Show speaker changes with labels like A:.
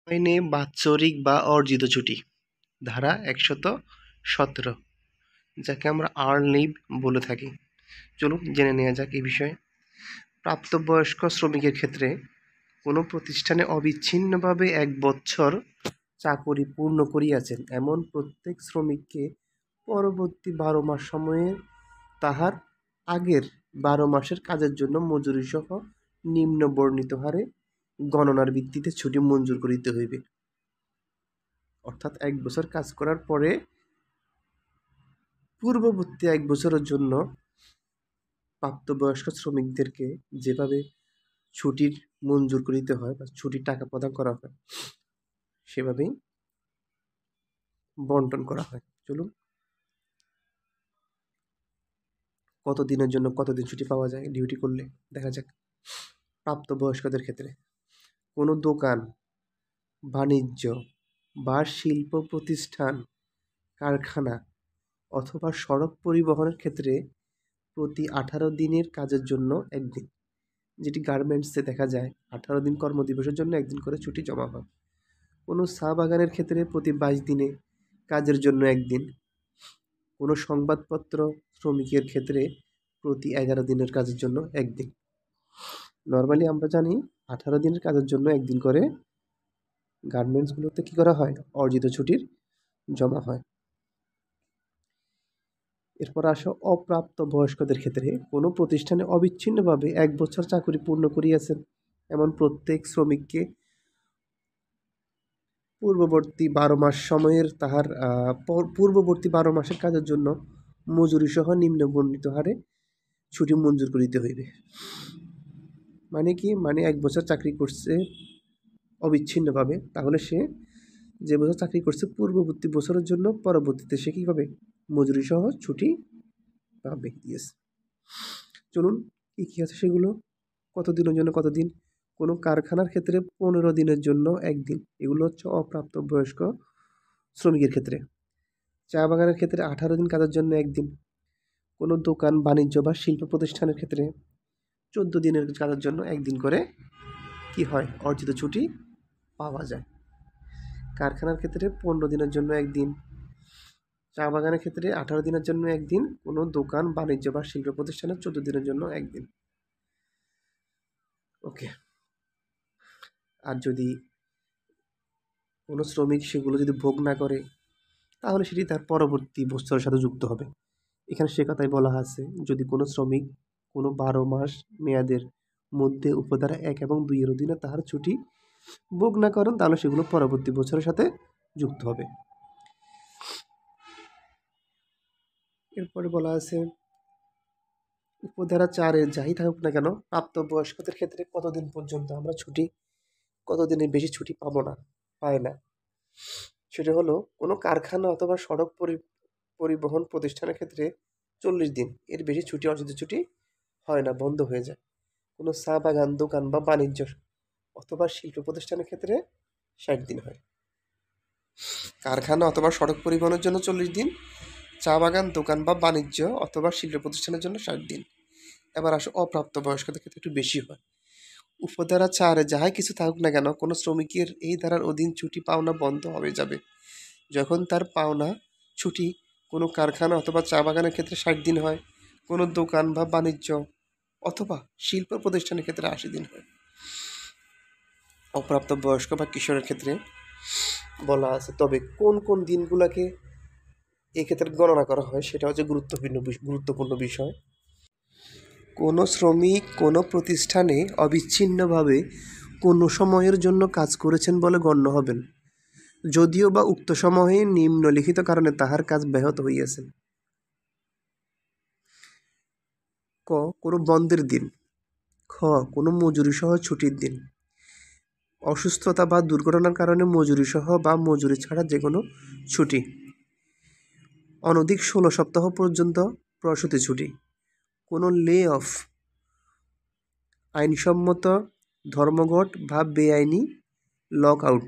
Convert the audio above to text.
A: আইনে বাৎসরিক বা অর্জিত ছুটি ধারা ১১৭, যাকে আমরা আর্ন লিভ বলে থাকি। চলুন জেনে নেওয়া যাক এই বিষয়ে। প্রাপ্তবয়স্ক শ্রমিকের ক্ষেত্রে কোনো প্রতিষ্ঠানে অবিচ্ছিন্নভাবে ১ বৎসর চাকুরি পূর্ণ করিয়াছেন এমন প্রত্যেক শ্রমিককে পরবর্তী ১২ মাস সময়ে তাহার আগের ১২ মাসের কাজের জন্য মজুরিসহ নিম্ন বর্ণিত হারে গণনার ভিত্তিতে ছুটি মঞ্জুর করিতে হইবে। অর্থাৎ ১ বছর কাজ করার পরে পূর্ববর্তী ১ বছরের জন্য প্রাপ্তবয়স্ক শ্রমিকদেরকে যেভাবে ছুটির মঞ্জুর করিতে হয় বা ছুটির টাকা প্রদান করা হয়, সেভাবেই বন্টন করা হয়। চলুন, কত দিনের জন্য কতদিন ছুটি পাওয়া যায় ডিউটি করলে দেখা যাক। প্রাপ্তবয়স্কদের ক্ষেত্রে কোনো দোকান, বাণিজ্য বা শিল্প প্রতিষ্ঠান, কারখানা অথবা সড়ক পরিবহনের ক্ষেত্রে প্রতি ১৮ দিনের কাজের জন্য ১ দিন, যেটি গার্মেন্টসে দেখা যায় ১৮ দিন কর্মদিবসের জন্য ১ দিন করে ছুটি জমা হয়। কোনো চা বাগানের ক্ষেত্রে প্রতি ২২ দিনে কাজের জন্য ১ দিন। কোনো সংবাদপত্র শ্রমিকের ক্ষেত্রে প্রতি ১১ দিনের কাজের জন্য ১ দিন। নর্মালি আমরা জানি ১৮ দিনের কাজের জন্য ১ দিন করে গার্মেন্টসগুলোতে কী করা হয়, অর্জিত ছুটির জমা হয়। এরপর আসো অপ্রাপ্ত বয়স্কদের ক্ষেত্রে কোনো প্রতিষ্ঠানে অবিচ্ছিন্নভাবে ১ বছর চাকুরি পূর্ণ করিয়াছেন এমন প্রত্যেক শ্রমিককে পূর্ববর্তী ১২ মাস সময়ের তাহার পূর্ববর্তী ১২ মাসের কাজের জন্য মজুরিসহ নিম্ন বর্ণিত হারে ছুটি মঞ্জুর করিতে হইবে। মানে কি? মানে ১ বছর চাকরি করছে অবিচ্ছিন্নভাবে, তাহলে সে যে বছর চাকরি করছে পূর্ববর্তী বছরের জন্য পরবর্তীতে সে কী পাবে? মজুরিসহ ছুটি পাবে। ইয়েস। চলুন, কী আছে সেগুলো। কত দিনের জন্য কতদিন? কোনো কারখানার ক্ষেত্রে ১৫ দিনের জন্য ১ দিন, এগুলো হচ্ছে অপ্রাপ্তবয়স্ক শ্রমিকের ক্ষেত্রে। চা বাগানের ক্ষেত্রে ১৮ দিন কাজের জন্য ১ দিন। কোনো দোকান, বাণিজ্য বা শিল্প প্রতিষ্ঠানের ক্ষেত্রে ১৪ দিনের কাজের জন্য ১ দিন করে কি হয়? অর্জিত ছুটি পাওয়া যায়। কারখানার ক্ষেত্রে ১৫ দিনের জন্য ১ দিন। চা বাগানের ক্ষেত্রে ১৮ দিনের জন্য ১ দিন। কোনো দোকান, বাণিজ্য বা শিল্প প্রতিষ্ঠানে ১৪ দিনের জন্য ১ দিন। ওকে। আর যদি কোনো শ্রমিক সেগুলো যদি ভোগ না করে, তাহলে সেটি তার পরবর্তী বছরের সাথে যুক্ত হবে। এখানে সে কথাই বলা আছে, যদি কোনো শ্রমিক কোনো ১২ মাস মেয়াদের মধ্যে উপধারা ১ এবং ২ এর অধীনে তাহার ছুটি ভোগ না করেন, তাহলে সেগুলো পরবর্তী বছরের সাথে যুক্ত হবে। এরপরে বলা আছে, উপধারা ৪ যাই থাকুক না কেন, প্রাপ্তবয়স্কদের ক্ষেত্রে কতদিন পর্যন্ত আমরা ছুটি, কতদিনের বেশি ছুটি পাবো না, পায় না। সেটা হলো কোনো কারখানা অথবা সড়ক পরিবহন প্রতিষ্ঠানের ক্ষেত্রে ৪০ দিন, এর বেশি ছুটি, অর্জিত ছুটি হয় না, বন্ধ হয়ে যায়। কোনো চা বাগান, দোকান বা বাণিজ্য অথবা শিল্প প্রতিষ্ঠানের ক্ষেত্রে ৬০ দিন হয়। কারখানা অথবা সড়ক পরিবহনের জন্য ৪০ দিন, চা বাগান, দোকান বা বাণিজ্য অথবা শিল্প প্রতিষ্ঠানের জন্য ৬০ দিন। এবার আসো অপ্রাপ্তবয়স্কদের ক্ষেত্রে একটু বেশি হয়। উপধারা ৪ যাহাই কিছু থাকুক না কেন, কোনো শ্রমিকের এই ধারার অধীন ছুটি পাওনা বন্ধ হয়ে যাবে যখন তার পাওনা ছুটি কোনো কারখানা অথবা চা বাগানের ক্ষেত্রে ৬০ দিন হয়, কোনো দোকান বা বাণিজ্য অথবা শিল্প প্রতিষ্ঠানের ক্ষেত্রে ৮০ দিন হয়। অপ্রাপ্ত বয়স্ক বা কিশোরের ক্ষেত্রে বলা আছে, তবে কোন কোন দিনগুলোকে এক্ষেত্রে গণনা করা হয় সেটা হচ্ছে গুরুত্বপূর্ণ বিষয়। কোনো শ্রমিক কোনো প্রতিষ্ঠানে অবিচ্ছিন্নভাবে কোনো সময়ের জন্য কাজ করেছেন বলে গণ্য হবেন, যদিও বা উক্ত সময়ে নিম্নলিখিত কারণে তাহার কাজ ব্যাহত হইয়াছে। ক, কোনো বন্ধের দিন। খ, কোনো মজুরিসহ ছুটির দিন। অসুস্থতা বা দুর্ঘটনার কারণে মজুরিসহ বা মজুরি ছাড়া যে কোনো ছুটি। অনধিক ১৬ সপ্তাহ পর্যন্ত প্রসূতি ছুটি। কোনো লে অফ, আইনসম্মত ধর্মঘট বা বেআইনি লক আউট